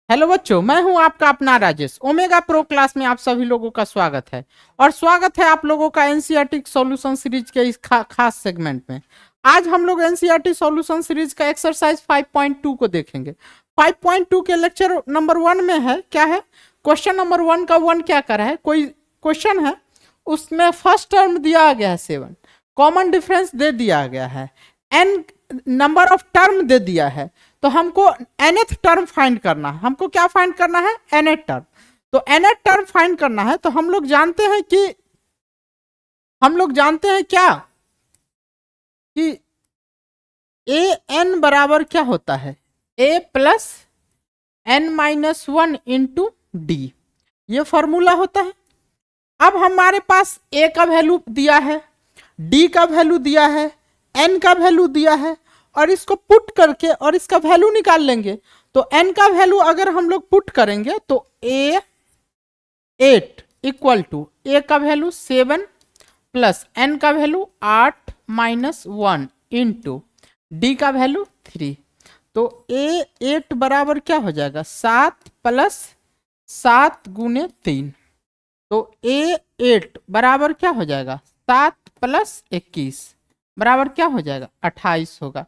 Hello बच्चों, मैं हूं आपका अपना राजेश। ओमेगा प्रो क्लास में आप सभी लोगों का स्वागत है। और स्वागत है आप लोगों का एनसीईआरटी सॉल्यूशन सीरीज के इस खास सेगमेंट में। आज हम लोग एनसीईआरटी सॉल्यूशन सीरीज का एक्सरसाइज 5.2 को देखेंगे। 5.2 के लेक्चर नंबर 1 में है क्या है, क्वेश्चन नंबर 1 का 1 क्या कर रहा है, कोई क्वेश्चन है उसमें फर्स्ट टर्म दिया गया है 7, कॉमन डिफरेंस दे दिया गया है, एन नंबर ऑफ टर्म दे दिया है, तो हमको nth टर्म फाइंड करना है। हमको क्या फाइंड करना है, nth टर्म। तो nth टर्म फाइंड करना है तो हम लोग जानते हैं क्या कि a n बराबर क्या होता है, a plus n minus 1 into D, ये फॉर्मूला होता है। अब हमारे पास a का वैल्यू दिया है, d का वैल्यू दिया है, n का वैल्यू दिया है, और इसको पुट करके और इसका वैल्यू निकाल लेंगे। तो n का वैल्यू अगर हम लोग पुट करेंगे तो a 8 इक्वल टू a का वैल्यू 7 प्लस n का वैल्यू 8 माइनस 1 इंटू डी का वैल्यू 3। तो a 8 बराबर क्या हो जाएगा, 7 प्लस 7 गुने 3। तो a 8 बराबर क्या हो जाएगा, 7 प्लस 21 बराबर क्या हो जाएगा, 28 होगा।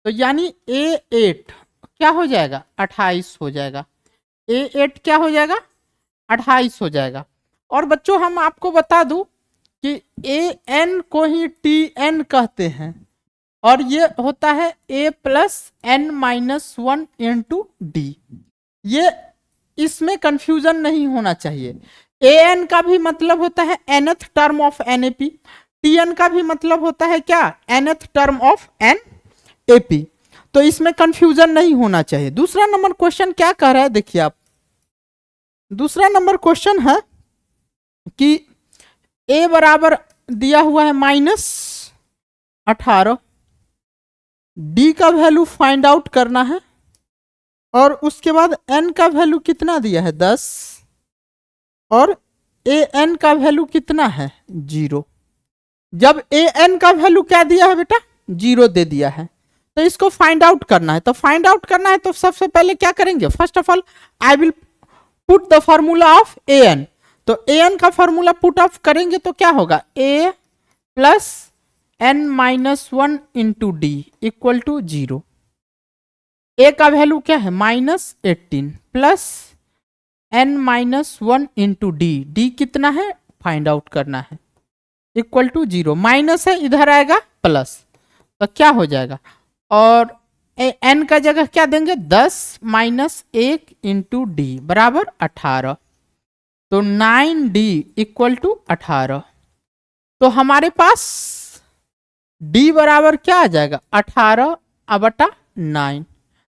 तो यानी A8 क्या हो जाएगा, 28 हो जाएगा। A8 क्या हो जाएगा, 28 हो जाएगा। और बच्चों हम आपको बता दूं कि AN को ही TN कहते हैं, और ये होता है A plus N minus 1 into D. ये इसमें कंफ्यूजन नहीं होना चाहिए। AN का भी मतलब होता है nth term of NAP, TN का भी मतलब होता है क्या, nth टर्म ऑफ NAP। तो इसमें कंफ्यूजन नहीं होना चाहिए। दूसरा नंबर क्वेश्चन क्या कह रहा है, देखिए आप, दूसरा नंबर क्वेश्चन है कि a बराबर दिया हुआ है -18, d का वैल्यू फाइंड आउट करना है, और उसके बाद n का वैल्यू कितना दिया है, 10, और an का वैल्यू कितना है, 0। जब an का वैल्यू क्या दिया है बेटा, 0 दे दिया है, तो इसको फाइंड आउट करना है। तो फाइंड आउट करना है तो सबसे पहले क्या करेंगे, first of all I will put the formula of an। तो an का फॉर्मूला पुट ऑफ करेंगे तो क्या होगा, a plus n minus 1 into D equal to 0। a का वैल्यू क्या है, -18 plus n minus 1 into D कितना है, फाइंड आउट करना है, इक्वल टू 0। माइनस है, इधर आएगा प्लस, तो क्या हो जाएगा, और n का जगह क्या देंगे, 10 माइनस 1 इंटू डी बराबर 18। तो 9d इक्वल टू 18। तो हमारे पास d बराबर क्या आ जाएगा, 18/9।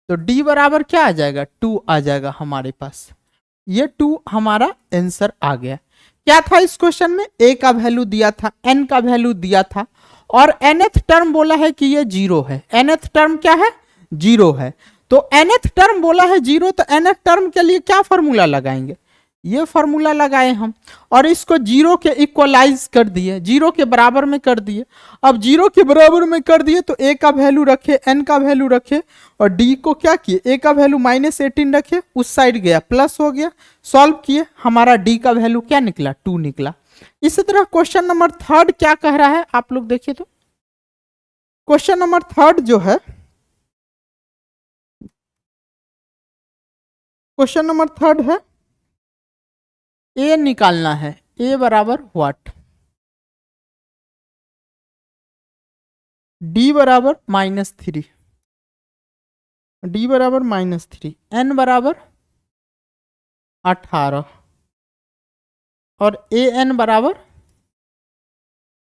तो d बराबर क्या आ जाएगा, 2 आ जाएगा हमारे पास। ये 2 हमारा आंसर आ गया। क्या था इस क्वेश्चन में, a का वैल्यू दिया था, n का वैल्यू दिया था, और nth टर्म बोला है कि ये 0 है। nth टर्म क्या है, 0 है। तो nth टर्म बोला है 0, तो nth टर्म के लिए क्या फॉर्मूला लगाएंगे, ये फॉर्मूला लगाए हम, और इसको 0 के इक्वलाइज कर दिए, 0 के बराबर में कर दिए। अब 0 के बराबर में कर दिए तो a का वैल्यू रखे, n का वैल्यू रखे, और d को क्या किए, a का वैल्यू -18 रखे, उस साइड गया प्लस हो गया, सॉल्व किए, हमारा d का वैल्यू क्या निकला, 2 निकला। इसी तरह क्वेश्चन नंबर 3 क्या कह रहा है, आप लोग देखिए। तो क्वेश्चन नंबर 3 जो है, क्वेश्चन नंबर 3 है, a निकालना है, a बराबर व्हाट, d बराबर -3, d बराबर -3, n बराबर 18, और an बराबर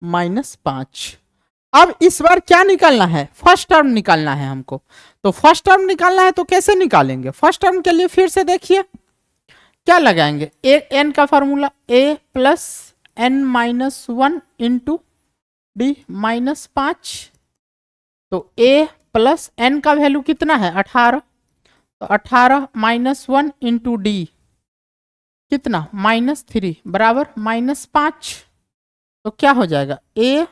-5। अब इस बार क्या निकालना है, फर्स्ट टर्म निकालना है हमको। तो फर्स्ट टर्म निकालना है तो कैसे निकालेंगे, फर्स्ट टर्म के लिए फिर से देखिए क्या लगाएंगे, n का formula a plus n minus 1 into D -5। तो a प्लस n का वैल्यू कितना है, 18, तो 18 माइनस 1 इंटू डी कितना, -3 बराबर -5। तो क्या हो जाएगा, a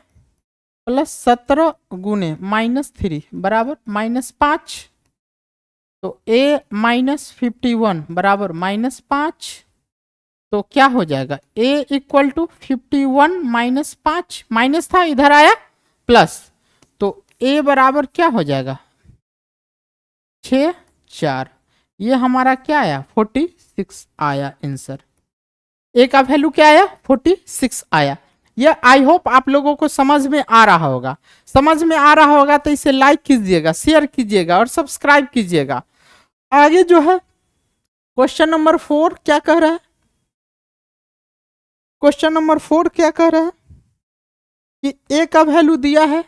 प्लस 17 गुने -3 बराबर -5। तो a माइनस 51 बराबर -5, तो क्या हो जाएगा a equal to 51 minus 5, minus था इधर आया प्लस, तो a बराबर क्या हो जाएगा 6 4, ये हमारा क्या आया 46 आया आंसर। a का वैल्यू क्या आया 46 आया। ये आई होप आप लोगों को समझ में आ रहा होगा। समझ में आ रहा होगा तो इसे लाइक कीजिएगा, शेयर कीजिएगा और सब्सक्राइब कीजिएगा। आगे जो है क्वेश्चन नंबर 4 क्या कह रहा है, क्वेश्चन नंबर 4 क्या कह रहा है कि a का वैल्यू दिया है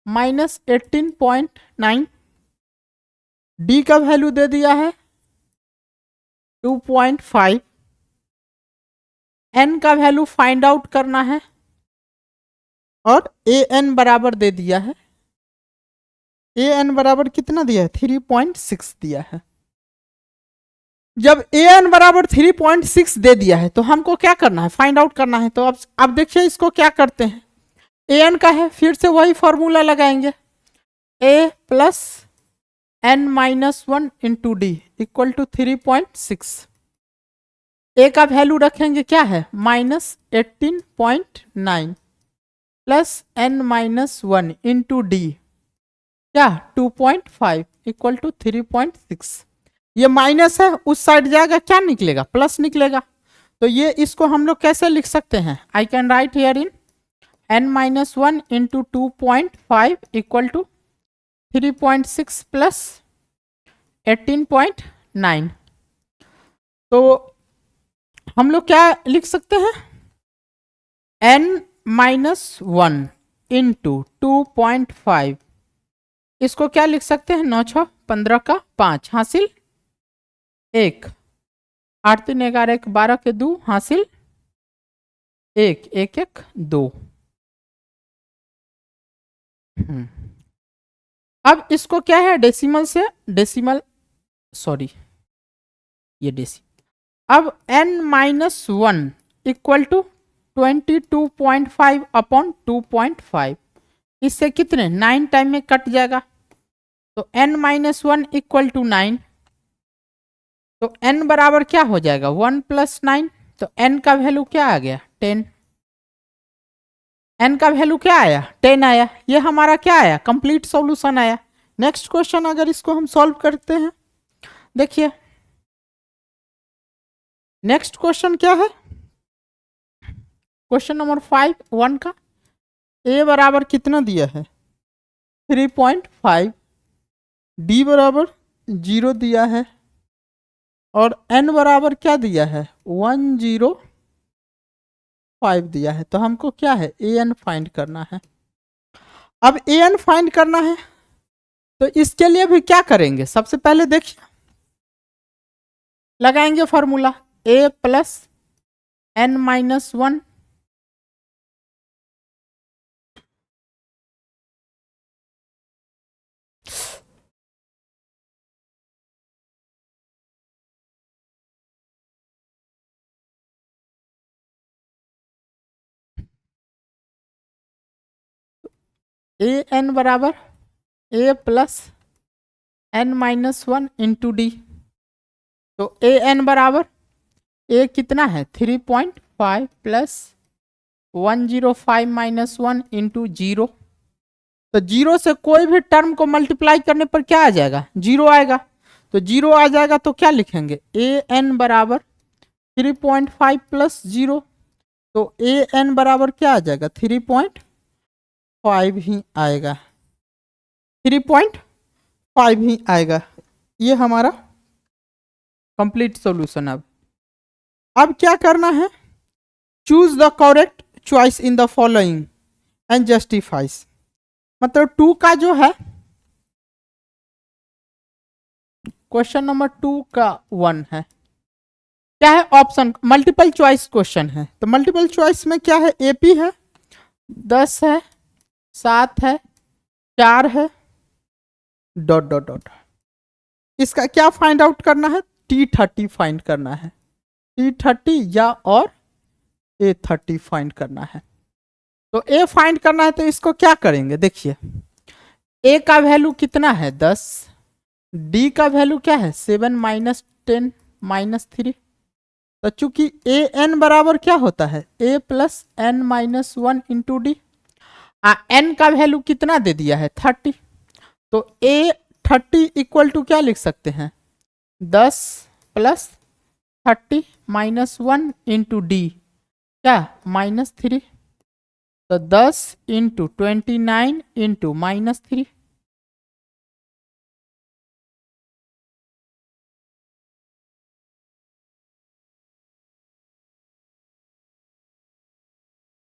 -18.9, d का वैल्यू दे दिया है 2.5, n का वैल्यू फाइंड आउट करना है और an बराबर दे दिया है, an बराबर कितना दिया है 3.6 दिया है। जब an बराबर 3.6 दे दिया है तो हमको क्या करना है फाइंड आउट करना है। तो अब देखिए इसको क्या करते हैं, an का है फिर से वही फॉर्मूला लगाएंगे, a plus n minus 1 into D equal to 3.6, a का वैल्यू रखेंगे क्या है -18.9 plus n minus 1 into D क्या 2.5 इक्वल टू 3.6। ये माइनस है उस साइड जाएगा क्या निकलेगा प्लस निकलेगा। तो ये इसको हम लोग कैसे लिख सकते हैं, I can write here in n minus 1 into 2.5 equal to 3.6 plus 18.9। तो हम लोग क्या लिख सकते हैं n माइनस 1 इंटू 2.5, इसको क्या लिख सकते हैं 9 6 15 का 5 हासिल 1, 8 3 11 1 12 के 2 हासिल 1 1 1 2। अब इसको क्या है डेसिमल से डेसिमल, सॉरी ये डेसिमल, अब n minus 1 equal to 22.5 upon 2.5, इससे कितने 9 टाइम में कट जाएगा, तो n माइनस 1 इक्वल टू 9, तो n बराबर क्या हो जाएगा 1 प्लस 9, तो n का वैल्यू क्या आ गया 10, n का वैल्यू क्या आया 10 आया। ये हमारा क्या आया कंप्लीट सॉल्यूशन आया। नेक्स्ट क्वेश्चन अगर इसको हम सॉल्व करते हैं, देखिए नेक्स्ट क्वेश्चन क्या है, क्वेश्चन नंबर 5 1 का a बराबर कितना दिया है 3.5, d बराबर 0 दिया है और n बराबर क्या दिया है 105 दिया है। तो हमको क्या है an फाइंड करना है। अब an फाइंड करना है तो इसके लिए भी क्या करेंगे, सबसे पहले देखिए लगाएंगे formula a plus n minus 1 a n बराबर a plus n minus 1 into D, तो a n बराबर a कितना है 3.5 प्लस 105 माइनस 1 इंटू 0, तो 0 से कोई भी टर्म को मल्टीप्लाई करने पर क्या आ जाएगा 0 आएगा, तो 0 आ जाएगा तो क्या लिखेंगे a n बराबर 3.5 प्लस 0, तो a n बराबर क्या आ जाएगा 3.5 ही आएगा, 3.5 ही आएगा। ये हमारा कंप्लीट सॉल्यूशन। अब क्या करना है, choose the correct choice in the following and justifies, मतलब 2 का जो है क्वेश्चन नंबर 2 का 1 है, क्या है ऑप्शन मल्टीपल चॉइस क्वेश्चन है। तो मल्टीपल चॉइस में क्या है एपी है 10 है 7 है 4 है डॉट डॉट डॉट, इसका क्या फाइंड आउट करना है T30 फाइंड करना है, T30 या और A30 फाइंड करना है। तो A फाइंड करना है तो इसको क्या करेंगे, देखिए A का वैल्यू कितना है 10, डी का वैल्यू क्या है 7 माइनस 10 माइनस 3। तो चूंकि ए एन बराबर क्या होता है A plus N minus 1 into D. N का वैल्यू कितना दे दिया है 30। तो ए 30 इक्वल टू क्या लिख सकते हैं 10 प्लस 30 माइनस 1 इंटू डी क्या माइनस 3। तो 10 इंटू 29 इंटू माइनस 3।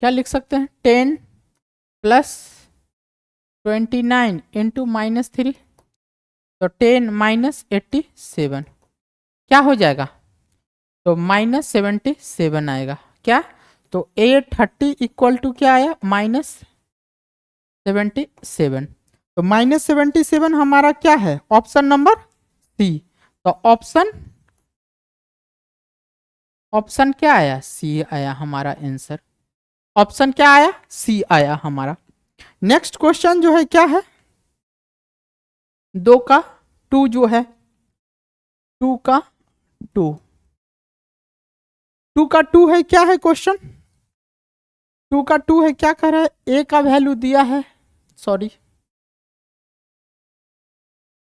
क्या लिख सकते हैं 10 प्लस 29 इंटू माइनस 3। तो 10 माइनस 87 क्या हो जाएगा तो माइनस 77 आएगा क्या। तो 830 इक्वल टू क्या आया माइनस 77। तो माइनस 77 हमारा क्या है ऑप्शन नंबर सी। तो ऑप्शन क्या आया सी आया हमारा आंसर। ऑप्शन क्या आया सी आया हमारा। नेक्स्ट क्वेश्चन जो है क्या है 2 का 2 जो है 2 का 2 2 का 2 है क्या है क्वेश्चन 2 का 2 है क्या कर रहा है ए का वैल्यू दिया है सॉरी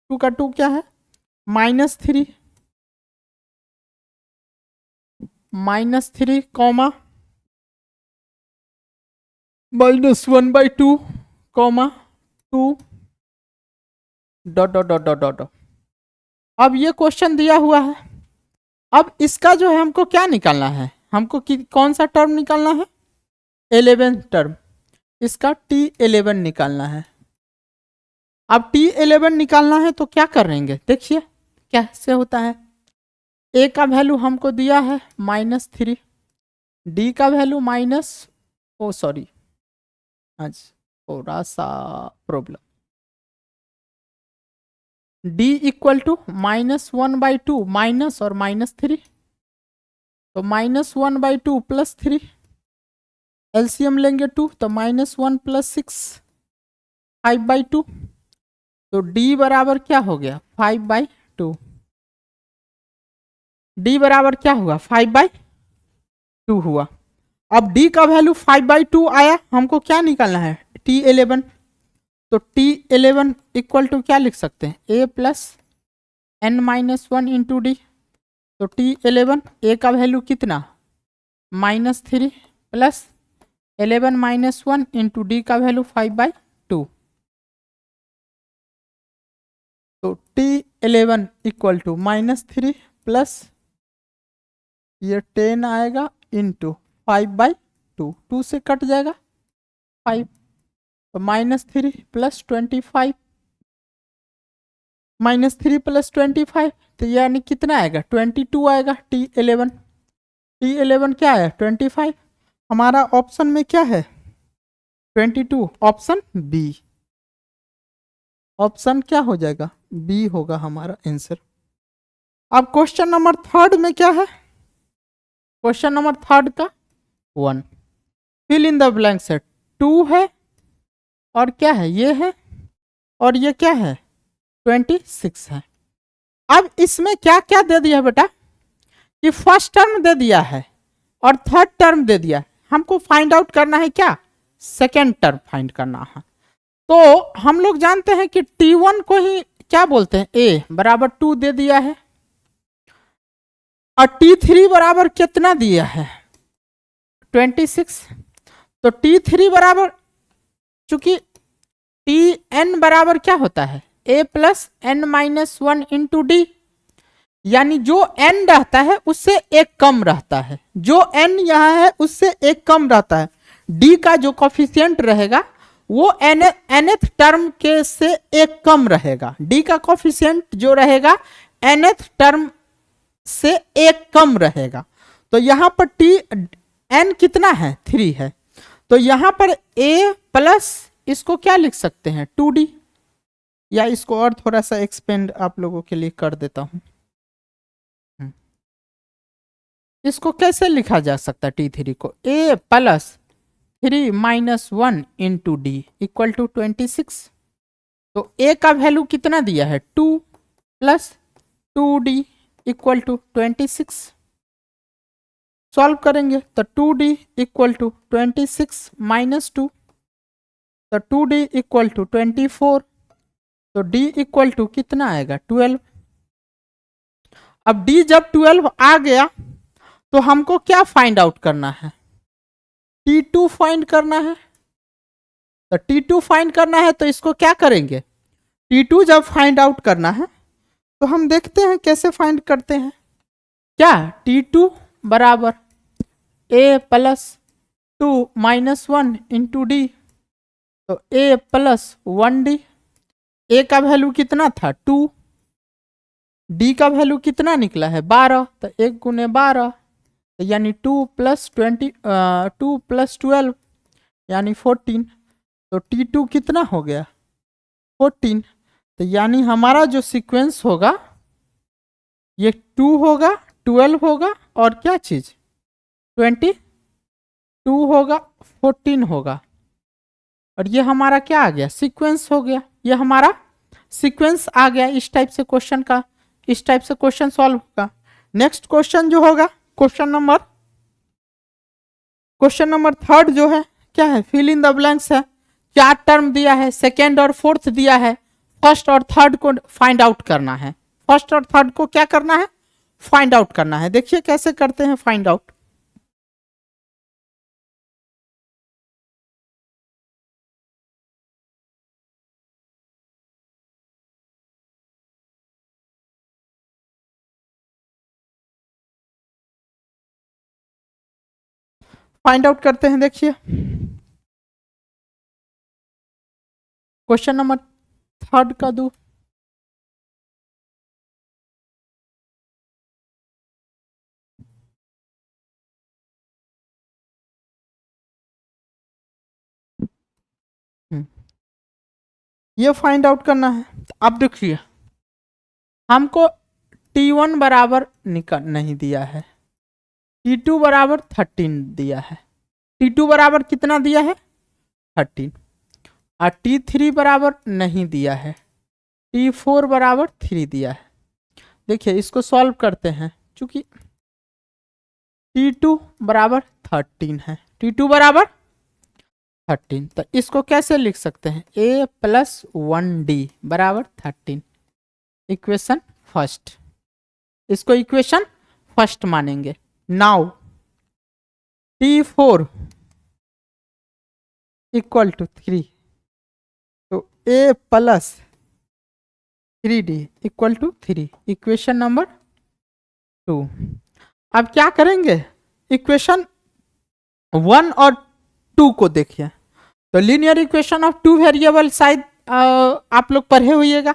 2 का 2 क्या है -3 -3 comma -1/2 comma 2 dot dot dot dot dot. अब ये क्वेश्चन दिया हुआ है। अब इसका जो है हमको क्या निकालना है हमको कौन सा टर्म निकालना है 11 टर्म। इसका T11 निकालना है। अब T11 निकालना है तो क्या करेंगे देखिए कैसे होता है। ए का वैल्यू हमको दिया है -3 डी का वैल्यू सॉरी आज थोड़ा सा problem d equal to -1/2 minus और -3। तो -1/2 प्लस 3 एलसीएम लेंगे 2 तो -1 प्लस 6 5/2। तो डी बराबर क्या हो गया 5/2। डी बराबर क्या हुआ 5/2 हुआ। अब डी का वैल्यू 5/2 आया हमको क्या निकालना है T11। तो T11 इक्वल टू क्या लिख सकते हैं A plus N minus 1 into D. तो T11 ए का वैल्यू कितना -3 प्लस 11 माइनस 1 इंटू डी का वैल्यू 5/2। तो T11 इक्वल टू -3 प्लस ये 10 आएगा इंटू 5/2 2 से कट जाएगा 5। तो -3 प्लस 25 -3 प्लस 25 तो यानी कितना आएगा 22 आएगा। T11 क्या है 25। हमारा ऑप्शन में क्या है 22 ऑप्शन बी। ऑप्शन क्या हो जाएगा बी होगा हमारा आंसर। अब क्वेश्चन नंबर 3 में क्या है क्वेश्चन नंबर 3 का 1 fill in the blank set 2 है और क्या है ये है और ये क्या है 26 है। अब इसमें क्या क्या दे दिया बेटा कि फर्स्ट टर्म दे दिया है और थर्ड टर्म दे दिया है। हमको फाइंड आउट करना है क्या सेकेंड टर्म फाइंड करना है। तो हम लोग जानते हैं कि T1 को ही क्या बोलते हैं ए बराबर 2 दे दिया है और T3 बराबर कितना दिया है 26। तो T3 बराबर चूंकि Tn बराबर क्या होता है a plus N minus 1 into d. यानी जो n रहता है उससे एक कम रहता है जो n यहाँ है उससे एक कम रहता है। d का जो कॉफिशिएंट रहेगा वो nth टर्म के से एक कम रहेगा। d का कॉफिशिएंट जो रहेगा nth टर्म से एक कम रहेगा। तो यहाँ पर n कितना है 3 है। तो यहाँ पर a प्लस इसको क्या लिख सकते हैं 2d या इसको और थोड़ा सा एक्सपेंड आप लोगों के लिए कर देता हूं। इसको कैसे लिखा जा सकता है T3 को a plus 3 minus 1 into D equal to 26। तो a का वैल्यू कितना दिया है 2 plus 2d equal to 26। Solve करेंगे तो 2d इक्वल टू 26 माइनस 2, तो 2d इक्वल टू 24, तो d इक्वल टू कितना आएगा 12। अब d जब 12 आ गया तो हमको क्या फाइंड आउट करना है, T2 फाइंड करना है। तो T2 फाइंड करना है तो इसको क्या करेंगे, T2 जब फाइंड आउट करना है तो हम देखते हैं कैसे फाइंड करते हैं। क्या T2 बराबर a plus 2 minus 1 into D, तो a प्लस 1d। a का वैल्यू कितना था 2, d का वैल्यू कितना निकला है 12, तो 1 गुने 12 यानी 2 प्लस 12 यानी 14, तो T2 कितना हो गया 14। तो यानी हमारा जो सीक्वेंस होगा ये 2 होगा, 12 होगा और क्या चीज 22 होगा, 14 होगा, और ये हमारा क्या आ गया सीक्वेंस हो गया। ये हमारा सीक्वेंस आ गया। इस टाइप से क्वेश्चन का, इस टाइप से क्वेश्चन सॉल्व होगा। नेक्स्ट क्वेश्चन जो होगा क्वेश्चन नंबर थर्ड जो है क्या है, फिल इन द ब्लैंक्स है। 4 टर्म दिया है, सेकेंड और फोर्थ दिया है, फर्स्ट और थर्ड को फाइंड आउट करना है। फर्स्ट और थर्ड को क्या करना है फाइंड आउट करना है। देखिए कैसे करते हैं फाइंड आउट। फाइंड आउट करते हैं। देखिए क्वेश्चन नंबर थर्ड का दो, ये फाइंड आउट करना है। तो अब देखिए हमको T1 बराबर नहीं दिया है, T2 बराबर 13 दिया है। T2 बराबर कितना दिया है 13, और T3 बराबर नहीं दिया है, T4 बराबर 3 दिया है। देखिए इसको सॉल्व करते हैं। चूंकि T2 बराबर 13 है, T2 बराबर 13, तो इसको कैसे लिख सकते हैं a प्लस 1d बराबर 13, इक्वेशन फर्स्ट। इसको इक्वेशन फर्स्ट मानेंगे। नाउ T4 इक्वल टू 3, तो a plus 3d equal to 3, equation number 2। अब क्या करेंगे, इक्वेशन 1 और 2 को देखिए। तो लीनियर इक्वेशन ऑफ 2 वेरिएबल शायद आप लोग पढ़े होइएगा,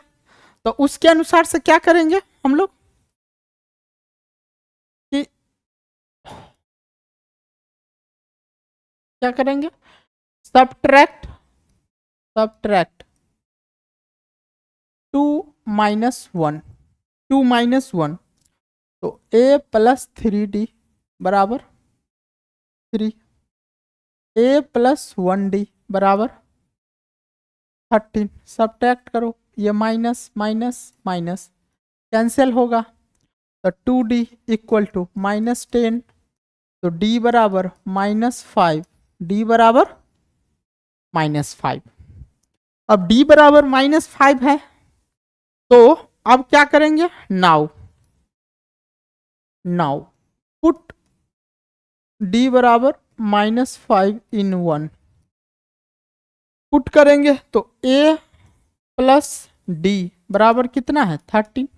तो उसके अनुसार से क्या करेंगे हम लोग कि क्या करेंगे, सब्ट्रैक्ट 2 माइनस 1, तो a प्लस 3d बराबर 3, a प्लस 1d बराबर 13। सब्ट्रैक्ट करो, ये माइनस माइनस माइनस कैंसिल होगा, तो 2d इक्वल टू माइनस 10, तो d बराबर -5, d बराबर -5। अब d बराबर -5 है, तो अब क्या करेंगे, नाउ पुट d बराबर -5 इन 1, पुट करेंगे तो a प्लस d बराबर कितना है 13,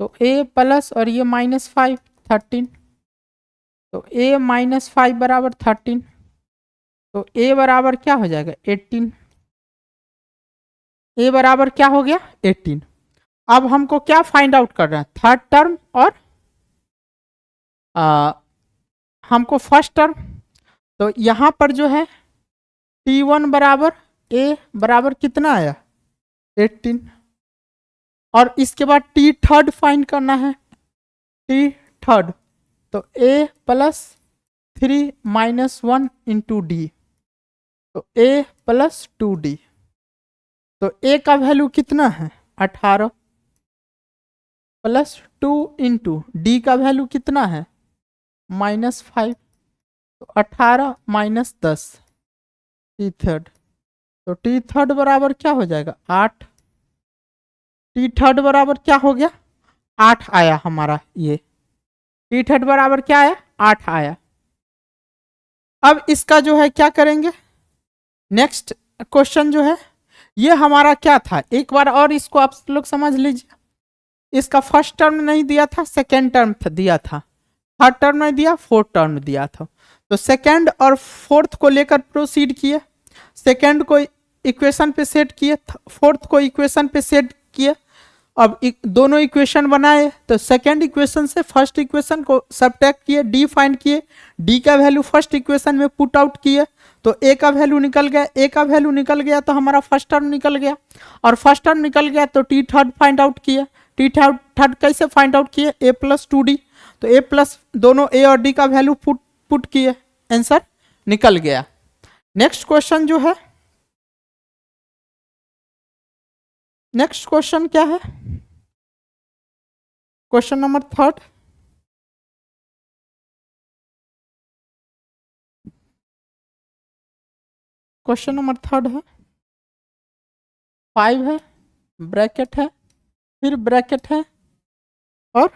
तो a प्लस और ये -5 13, तो a -5 बराबर 13, तो a बराबर क्या हो जाएगा 18, a बराबर क्या हो गया 18। अब हमको क्या फाइंड आउट करना है, थर्ड टर्म और हमको फर्स्ट टर्म। तो यहां पर जो है T1 बराबर a बराबर कितना आया 18, और इसके बाद T थर्ड फाइंड करना है, T थर्ड, तो a plus 3 minus 1 into D, तो a प्लस 2d, तो a का वैल्यू कितना है 18, +2 इंटू डी का वैल्यू कितना है -5, तो 18 - 10 टी थर्ड, तो टी थर्ड बराबर क्या हो जाएगा 8। टी थर्ड बराबर क्या हो गया 8 आया हमारा, ये टी थर्ड बराबर क्या आया 8 आया। अब इसका जो है क्या करेंगे, नेक्स्ट क्वेश्चन जो है ये हमारा क्या था, एक बार और इसको आप लोग समझ लीजिए। इसका फर्स्ट टर्म नहीं दिया था, सेकेंड टर्म दिया था, थर्ड टर्म नहीं दिया, फोर्थ टर्म दिया था। तो सेकेंड और फोर्थ को लेकर प्रोसीड किए, सेकेंड को इक्वेशन पे सेट किए, फोर्थ को इक्वेशन पे सेट किए। अब दोनों इक्वेशन बनाए तो सेकेंड इक्वेशन से फर्स्ट इक्वेशन को सबट्रैक्ट किए, डी फाइंड किए, डी का वैल्यू फर्स्ट इक्वेशन में पुट आउट किए तो ए का वैल्यू निकल गया, ए का वैल्यू निकल गया तो हमारा फर्स्ट टर्म निकल गया, और फर्स्ट टर्म निकल गया तो टी थर्ड फाइंड आउट किए। टी थर्ड कैसे फाइंड आउट किए, a+2d, तो a प्लस दोनों a और d का वैल्यू पुट किए, आंसर निकल गया। नेक्स्ट क्वेश्चन जो है, नेक्स्ट क्वेश्चन क्या है, question number third. Question number third है 5 है, ब्रैकेट है, फिर ब्रैकेट है और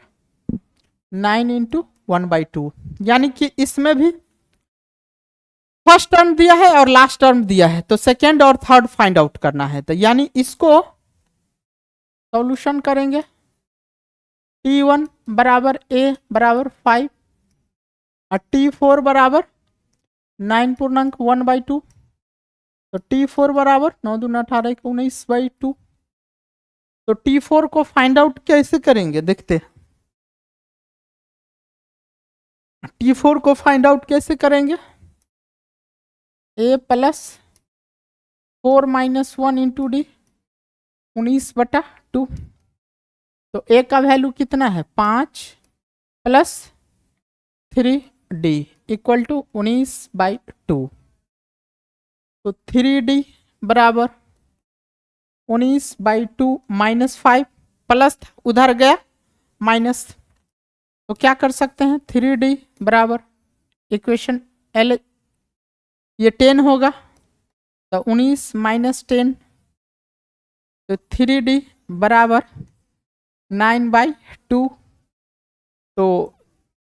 9 इंटू 1/2, यानी कि इसमें भी फर्स्ट टर्म दिया है और लास्ट टर्म दिया है, तो सेकेंड और थर्ड फाइंड आउट करना है। तो यानी इसको सॉल्यूशन करेंगे, T1 बराबर A बराबर 5 और T4 बराबर 9.1/2, तो T4 बराबर 9×2 = 18 = 19/2। तो T4 को फाइंड आउट कैसे करेंगे देखते हैं, T4 को फाइंड आउट कैसे करेंगे, A + 4 - 1 इंटू डी 19/2, तो A का वैल्यू कितना है 5 + 3d = 19/2, तो 3d बराबर 19/2 -5 प्लस उधर गया माइनस, तो क्या कर सकते हैं 3d बराबर इक्वेशन L, ये 10 होगा तो 19 - 10, तो 3d बराबर 9/2, तो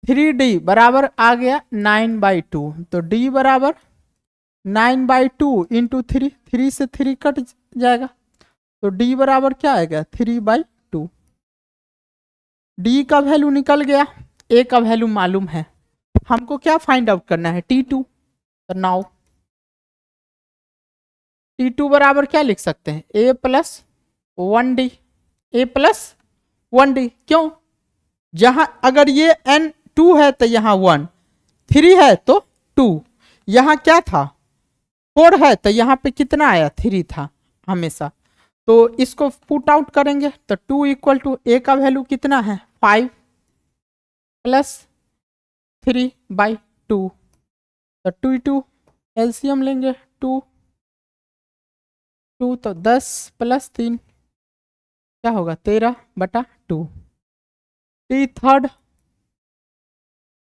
3d बराबर आ गया 9/2, तो d बराबर 9/2 इंटू 3, 3 से 3 कट जाएगा, तो d बराबर क्या आएगा 3/2। d का वैल्यू निकल गया, a का वैल्यू मालूम है, हमको क्या फाइंड आउट करना है T2, तो नाउ T2 बराबर क्या लिख सकते हैं a + 1d, a + 1d, क्यों, जहां अगर ये n2 है तो यहाँ 1, 3 है तो 2, यहाँ क्या था 4 है तो यहाँ पे कितना आया 3 था हमेशा, तो इसको पुट आउट करेंगे तो 2 = a का वैल्यू कितना है 5 + 3/2, तो 2 एलसीएम लेंगे 2 तो 10 + 3 क्या होगा 13/2। T third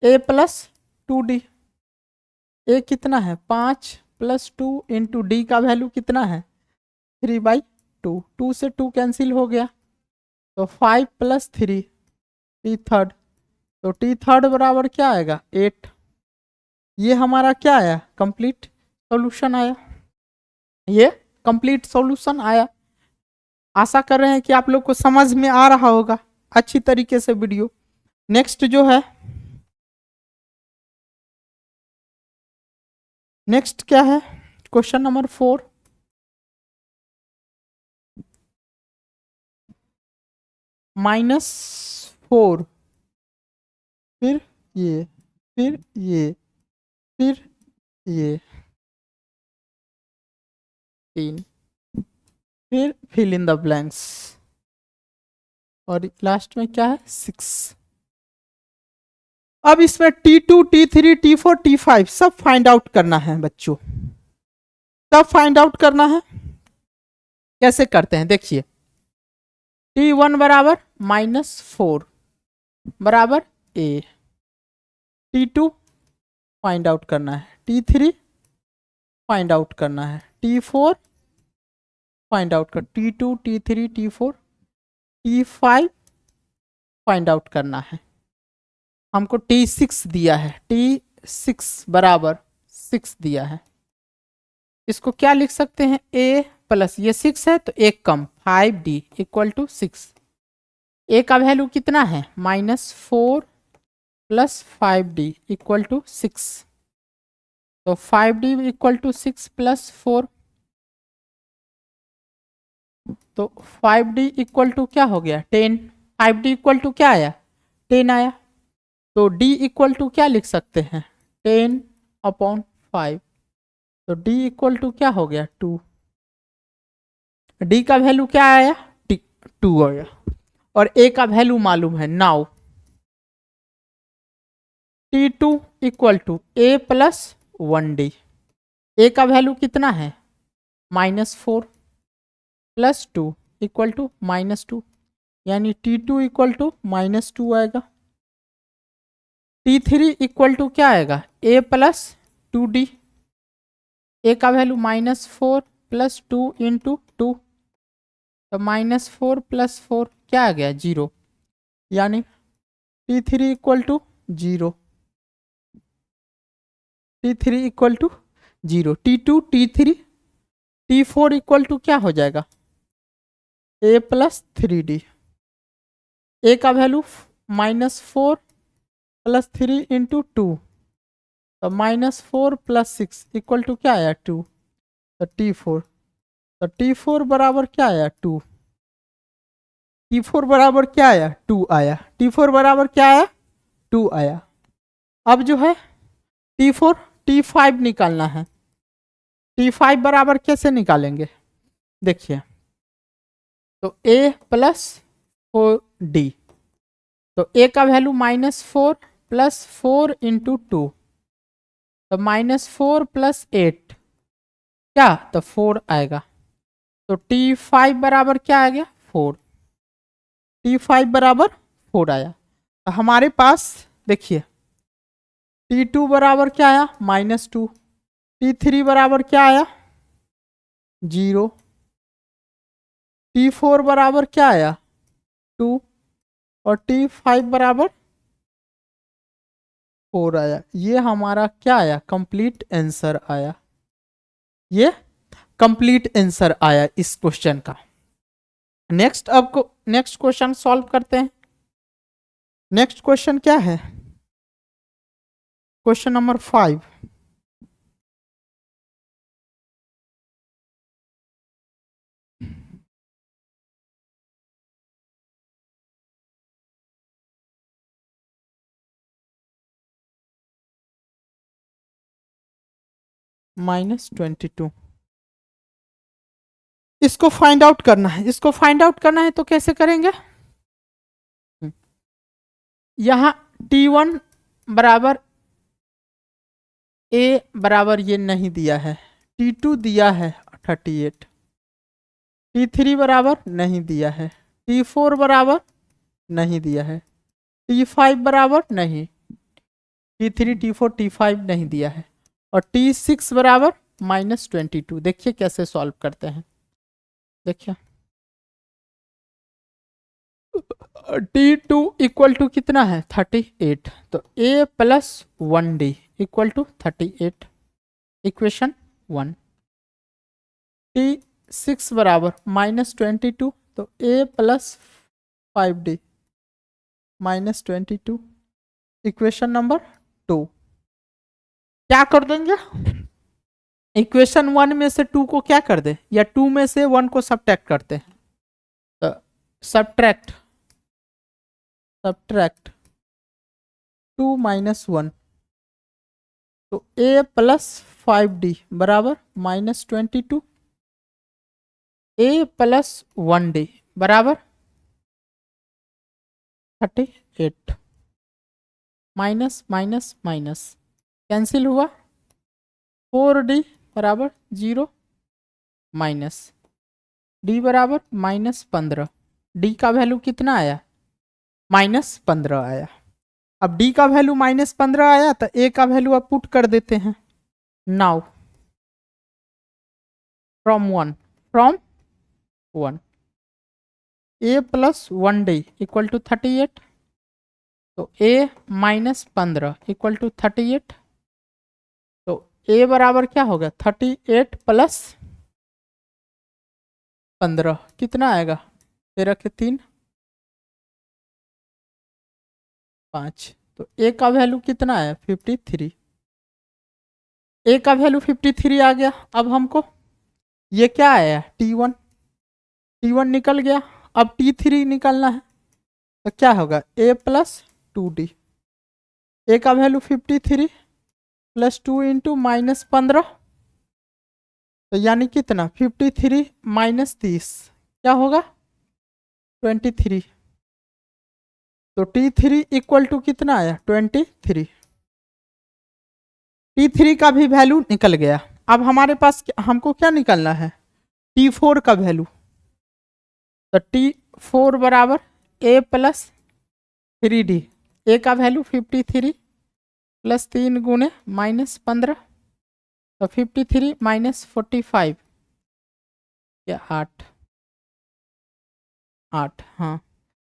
A + 2d, a कितना है 5 + 2 इंटू डी का वैल्यू कितना है 3/2, 2 से 2 कैंसिल हो गया, तो 5 + 3 टी थर्ड, तो टी थर्ड बराबर क्या आएगा 8। ये हमारा क्या आया कंप्लीट सॉल्यूशन आया, ये कंप्लीट सॉल्यूशन आया। आशा कर रहे हैं कि आप लोग को समझ में आ रहा होगा अच्छी तरीके से वीडियो। नेक्स्ट जो है, नेक्स्ट क्या है क्वेश्चन नंबर 4, -4, फिर ये, फिर ये, फिर ये 3, फिर फिल इन द ब्लैंक्स, और लास्ट में क्या है 6। अब इसमें T2, T3, T4, T5 सब फाइंड आउट करना है बच्चों, सब फाइंड आउट करना है। कैसे करते हैं देखिए, T1 बराबर -4 बराबर A। T2 फाइंड आउट करना है, T3 फाइंड आउट करना है, T4 फाइंड आउट कर, T2 T3 T4 T5 find out करना है। हमको T6 दिया है, T6 बराबर 6 दिया है। इसको क्या लिख सकते हैं, A प्लस ये 6 है तो एक कम 5D इक्वल टू 6। ए का वैल्यू कितना है, -4 प्लस 5D इक्वल टू 6। तो 5D इक्वल टू 6 प्लस 4, तो 5D इक्वल टू क्या हो गया 10। 5D इक्वल टू क्या आया 10 आया। तो D इक्वल टू क्या लिख सकते हैं 10/5। तो D इक्वल टू क्या हो गया 2। D का वैल्यू क्या आया 2 आया और A का वैल्यू मालूम है। Now T2 equal to A plus 1D। A का वैल्यू कितना है -4 प्लस 2 इक्वल टू -2, यानी T2 इक्वल टू -2 आएगा। T3 इक्वल टू क्या आएगा A प्लस 2D। A का वैल्यू -4 प्लस 2 इंटू 2, तो -4 प्लस 4 क्या आ गया 0, यानी T3 equal to 0। T3 equal to 0। T2 T3 T4 equal to क्या हो जाएगा A प्लस 3D। A का वैल्यू -4 प्लस 3 इंटू 2, तो -4 प्लस 6 इक्वल टू क्या आया 2। तो T4, तो T4 बराबर क्या आया 2। T4 बराबर क्या आया 2 आया। T4 बराबर क्या आया 2 आया। अब जो है T4 T5 निकालना है। T5 बराबर कैसे निकालेंगे, देखिए, तो A प्लस 4D, तो A का वैल्यू -4 प्लस 4 इंटू 2, तो -4 प्लस 8 क्या, तो 4 आएगा। तो T5 बराबर क्या आ गया 4। T5 बराबर 4 आया। तो हमारे पास देखिए T2 बराबर क्या आया -2, T3 बराबर क्या आया 0, T4 बराबर क्या आया 2 और T5 बराबर 4 आया। ये हमारा क्या आया कंप्लीट आंसर आया। ये कंप्लीट आंसर आया इस क्वेश्चन का। नेक्स्ट अब नेक्स्ट क्वेश्चन सॉल्व करते हैं। नेक्स्ट क्वेश्चन क्या है, क्वेश्चन नंबर 5। -22, इसको फाइंड आउट करना है। इसको फाइंड आउट करना है तो कैसे करेंगे, यहां T1 बराबर A बराबर ये नहीं दिया है, T2 दिया है 38, T3 बराबर नहीं दिया है, T4 बराबर नहीं दिया है, T5 बराबर नहीं, T3 T4 T5 नहीं दिया है, और T6 बराबर -22। देखिए कैसे सॉल्व करते हैं, देखिए T2 इक्वल टू कितना है 38, तो A plus 1D equal to 38, equation 1। T6 बराबर -22, तो A plus 5D -22, equation number 2। क्या कर देंगे, इक्वेशन 1 में से 2 को क्या कर दे, या 2 में से 1 को सब्ट्रैक्ट करते हैं, तो सब्ट्रैक्ट 2 - 1, तो A प्लस 5D बराबर -22, A प्लस 1D बराबर 38, माइनस माइनस माइनस कैंसिल हुआ, 4D बराबर 0 माइनस D बराबर -15, डी का वैल्यू कितना आया, -15 आया। अब डी का वैल्यू -15 आया तो ए का वैल्यू अब पुट कर देते हैं। Now from 1 a plus 1 d equal to 38, तो ए -15 इक्वल टू 38, तो ए बराबर क्या होगा 38 प्लस 15 कितना आएगा, 13 के 3 5, तो ए का वैल्यू कितना आया 53। ए का वैल्यू 53 आ गया। अब हमको ये क्या आया T1 निकल गया। अब T3 निकलना है, तो क्या होगा a प्लस 2d। ए का वैल्यू 53 प्लस 2 इंटू -15, तो यानी कितना 53 माइनस 30 क्या होगा 23, तो T3 इक्वल टू कितना आया 23। T3 का भी वैल्यू निकल गया। अब हमारे पास हमको क्या निकलना है T4 का वैल्यू, तो T4 बराबर a प्लस 3d। ए का वैल्यू 53 प्लस 3 गुने -15, तो 53 माइनस 45 या 8 हाँ,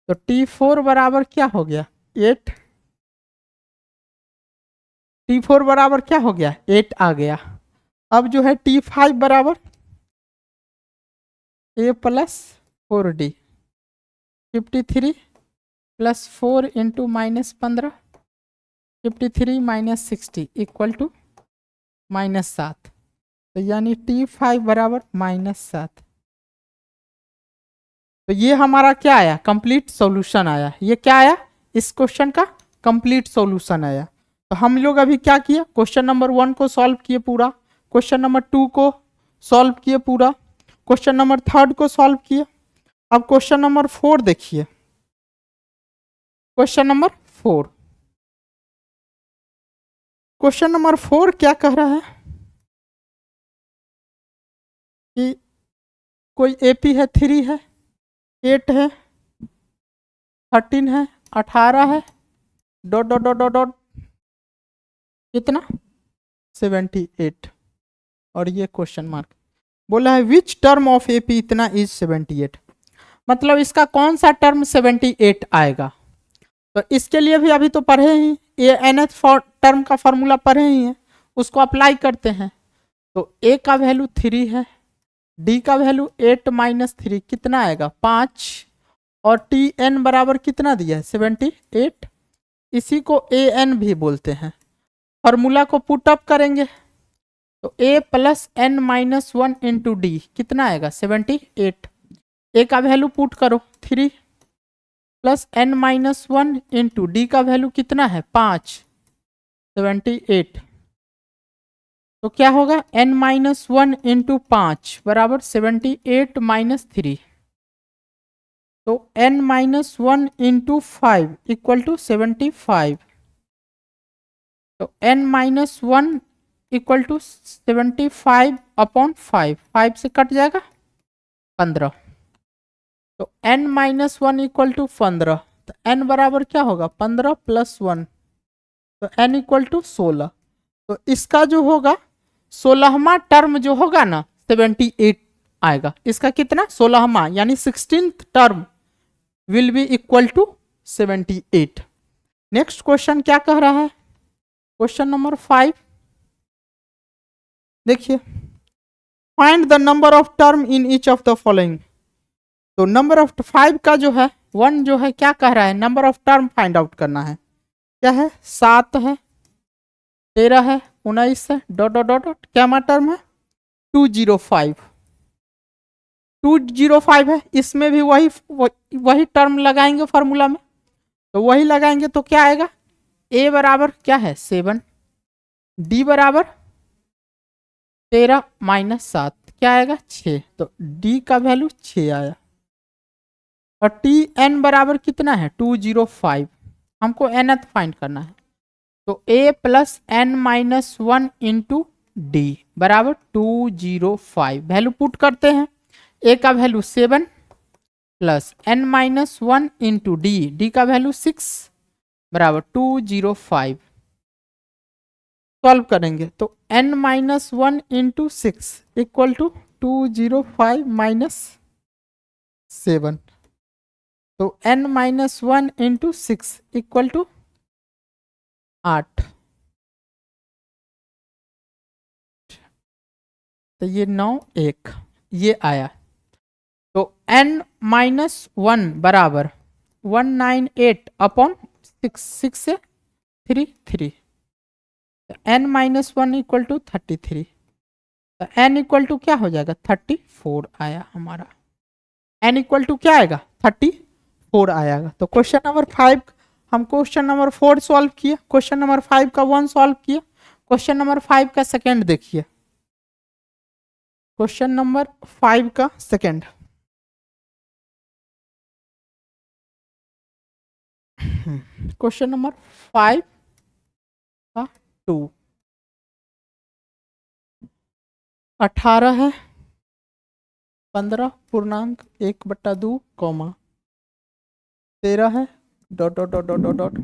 तो T4 बराबर क्या हो गया 8। T4 बराबर क्या हो गया 8 आ गया। अब जो है T5 बराबर a plus 4d, 53 plus 4 into -15, 53 minus 60 equal to -7, तो यानी T5 बराबर -7। तो ये हमारा क्या आया कंप्लीट सॉल्यूशन आया। ये क्या आया इस क्वेश्चन का कंप्लीट सॉल्यूशन आया। तो हम लोग अभी क्या किया क्वेश्चन नंबर 1 को सॉल्व किए पूरा, क्वेश्चन नंबर 2 को सॉल्व किए पूरा, क्वेश्चन नंबर 3 को सॉल्व किए। अब क्वेश्चन नंबर 4 देखिए, क्वेश्चन नंबर 4, क्वेश्चन नंबर 4 क्या कह रहा है कि कोई एपी है 3 है 8 है 13 है 18 है dot dot dot dot dot कितना 78, और ये क्वेश्चन मार्क बोला है विच टर्म ऑफ एपी इतना इज 78, मतलब इसका कौन सा टर्म 78 आएगा। तो इसके लिए भी अभी तो पढ़े ही, ये nth टर्म का फॉर्मूला पढ़े ही है, उसको अप्लाई करते हैं। तो a का वैल्यू 3 है, d का वैल्यू 8 माइनस 3 कितना आएगा 5, और tn बराबर कितना दिया है 78, इसी को an भी बोलते हैं। फॉर्मूला को पुट अप करेंगे तो a plus n minus 1 into D कितना आएगा 78। a का वैल्यू पुट करो 3 plus n minus 1 into D का वैल्यू कितना है 5, 78, तो क्या होगा n माइनस 1 इंटू 5 बराबर 78 माइनस 3, तो n minus 1 into 5 equal to 75, तो n minus 1 equal to 75 upon 5, 5 से कट जाएगा 15, तो n माइनस 1 इक्वल टू 15, तो n बराबर क्या होगा 15 प्लस 1, तो n इक्वल टू 16, तो इसका जो होगा 16वां टर्म जो होगा ना 78 आएगा। इसका कितना 16वां यानी 16th term will be equal to 78। Next question क्या कह रहा है क्वेश्चन नंबर 5 देखिए, find the number of term in each of the following. तो नंबर ऑफ 5 का जो है 1 जो है क्या कह रहा है number of term find out करना है, क्या है 7 है 13 है 19 है डॉट डॉट डॉट डॉट क्या हमारा टर्म है 205 है। इसमें भी वही टर्म लगाएंगे फॉर्मूला में, तो वही लगाएंगे तो क्या आएगा a बराबर क्या है 7, d बराबर 13 माइनस 7 क्या आएगा 6, तो d का वैल्यू 6 आया, और tn बराबर कितना है 205, हमको nth फाइंड करना है, तो a plus n minus 1 into d बराबर 205, वैल्यू पुट करते हैं। a का value 7, plus n minus 1 into d, d का वैल्यू 6 बराबर 205। सॉल्व करेंगे तो n minus 1 into 6 equal to 205 minus 7। तो n minus 1 into 6 equal to 8। तो ये 9 1 ये आया। तो n माइनस 1 बराबर 198 अपॉन 6, 6 से 3 3। तो n माइनस 1 इक्वल टू 33। तो n इक्वल टू क्या हो जाएगा 34 आया हमारा। n इक्वल टू क्या आएगा 34 आएगा। तो क्वेश्चन नंबर 5 हम क्वेश्चन नंबर 4 सॉल्व किया, क्वेश्चन नंबर 5 का 1 सॉल्व किया। क्वेश्चन नंबर 5 का सेकंड देखिए, क्वेश्चन नंबर 5 का सेकंड। क्वेश्चन नंबर 5 का 2 18 है 15 पूर्णांक 1/2 कॉमा 13 है dot dot dot dot dot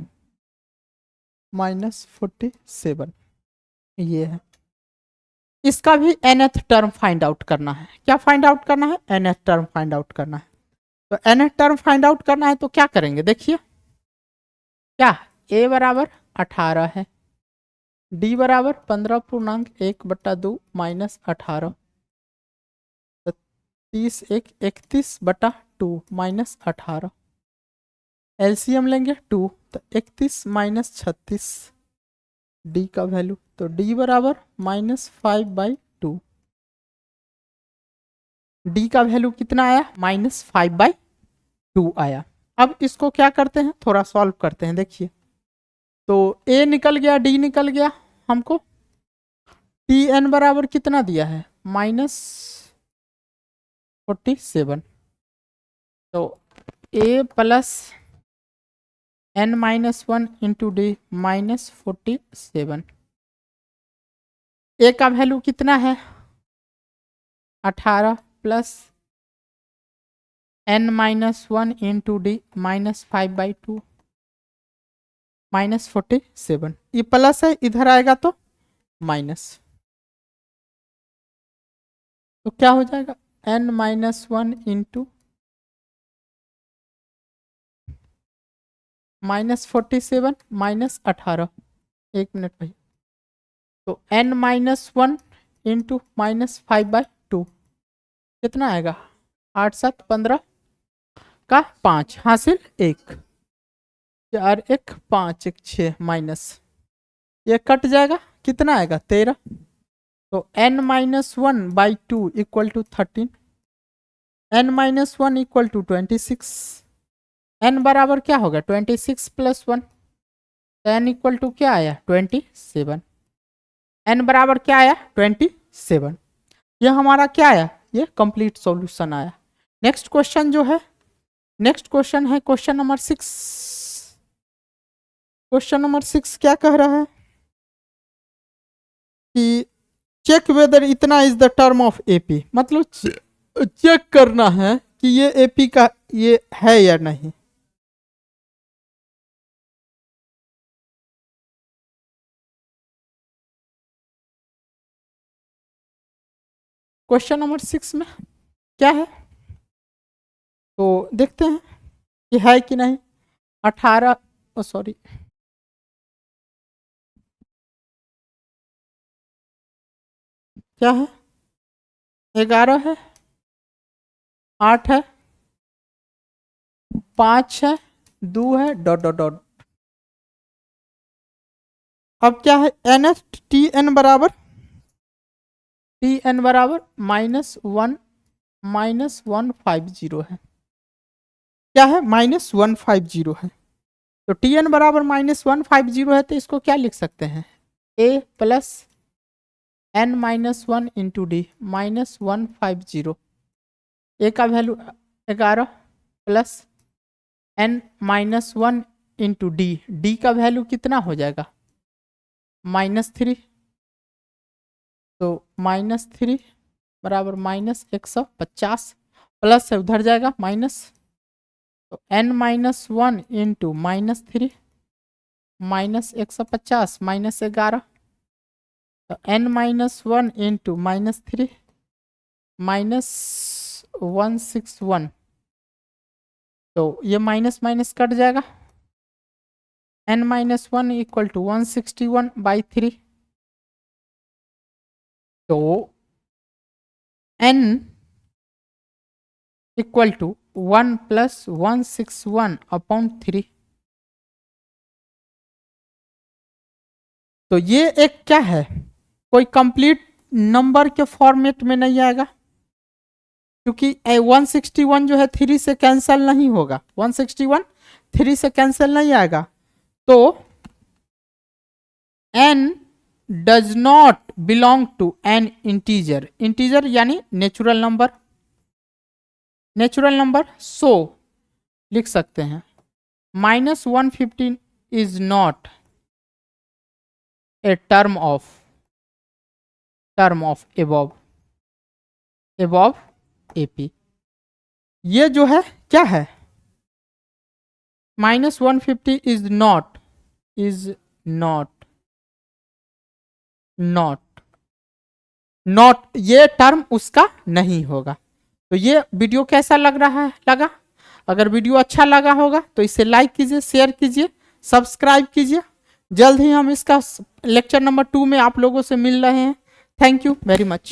minus 47 ये है। इसका भी nth टर्म फाइंड आउट करना है। क्या फाइंड आउट करना है nth टर्म फाइंड आउट करना है। तो nth टर्म फाइंड आउट करना है तो क्या करेंगे देखिए, क्या a बराबर 18 है, d बराबर 15 पूर्णांक 1/2 माइनस 18, 30 1 31/2 माइनस 18। एलसीएम लेंगे 2 तो 31 माइनस 36 डी का वैल्यू। तो डी बराबर -5/2। डी का वैल्यू कितना आया -5/2 आया। अब इसको क्या करते हैं थोड़ा सॉल्व करते हैं। देखिए तो ए निकल गया डी निकल गया, हमको टी एन बराबर कितना दिया है -47। तो A plus n minus 1 into D -47। A का वैल्यू कितना है 18 plus n minus 1 into D -5/2 -47। ये प्लस है इधर आएगा तो माइनस। तो क्या हो जाएगा n माइनस 1 इंटू -47 -18। एक मिनट भाई। तो n माइनस 1 इंटू -5/2 कितना आएगा 8 7 15 का 5 हासिल 1 4 1 5 1 6 माइनस ये कट जाएगा कितना आएगा 13। तो n minus 1/2 equal to 13, n minus 1 equal to 26। n बराबर क्या होगा 26 प्लस 1। तो n इक्वल टू क्या आया 27। n बराबर क्या आया 27। यह हमारा क्या आया ये कंप्लीट सॉल्यूशन आया। नेक्स्ट क्वेश्चन जो है, नेक्स्ट क्वेश्चन है क्वेश्चन नंबर 6। क्वेश्चन नंबर 6 क्या कह रहा है कि चेक वेदर इतना is the term of AP, मतलब चेक करना है कि ये एपी का ये है या नहीं। क्वेश्चन नंबर 6 में क्या है तो देखते हैं कि है कि नहीं। 18 सॉरी क्या है 11 है 8 है 5 है 2 है डॉट डॉट डॉट। अब क्या है एन एस टी एन बराबर -1 -150 है। क्या है -150 है। तो टी एन बराबर -150 है तो इसको क्या लिख सकते हैं a plus n minus 1 into D -150। ए का value 11 plus n minus 1 into d, d का वैल्यू कितना हो जाएगा -3। तो -3 बराबर -150 प्लस है उधर जाएगा माइनस तो n-1 इंटू -3 -150 -11, तो n-1 इंटू -3 -161, तो ये माइनस माइनस कट जाएगा, n-1 इक्वल टू 161/3, तो n इक्वल टू 1 + 161/3। तो ये एक क्या है, कोई कंप्लीट नंबर के फॉर्मेट में नहीं आएगा, क्योंकि 161 जो है 3 से कैंसिल नहीं होगा, 161 3 से कैंसिल नहीं आएगा। तो n does not belong to an integer, integer यानी natural number, natural number, so लिख सकते हैं -115 is not a term of above AP। ये जो है क्या है, -150 इज नॉट ये टर्म उसका नहीं होगा। तो ये वीडियो कैसा लगा? अगर वीडियो अच्छा लगा होगा तो इसे लाइक कीजिए, शेयर कीजिए, सब्सक्राइब कीजिए। जल्द ही हम इसका लेक्चर नंबर 2 में आप लोगों से मिल रहे हैं। Thank you very much.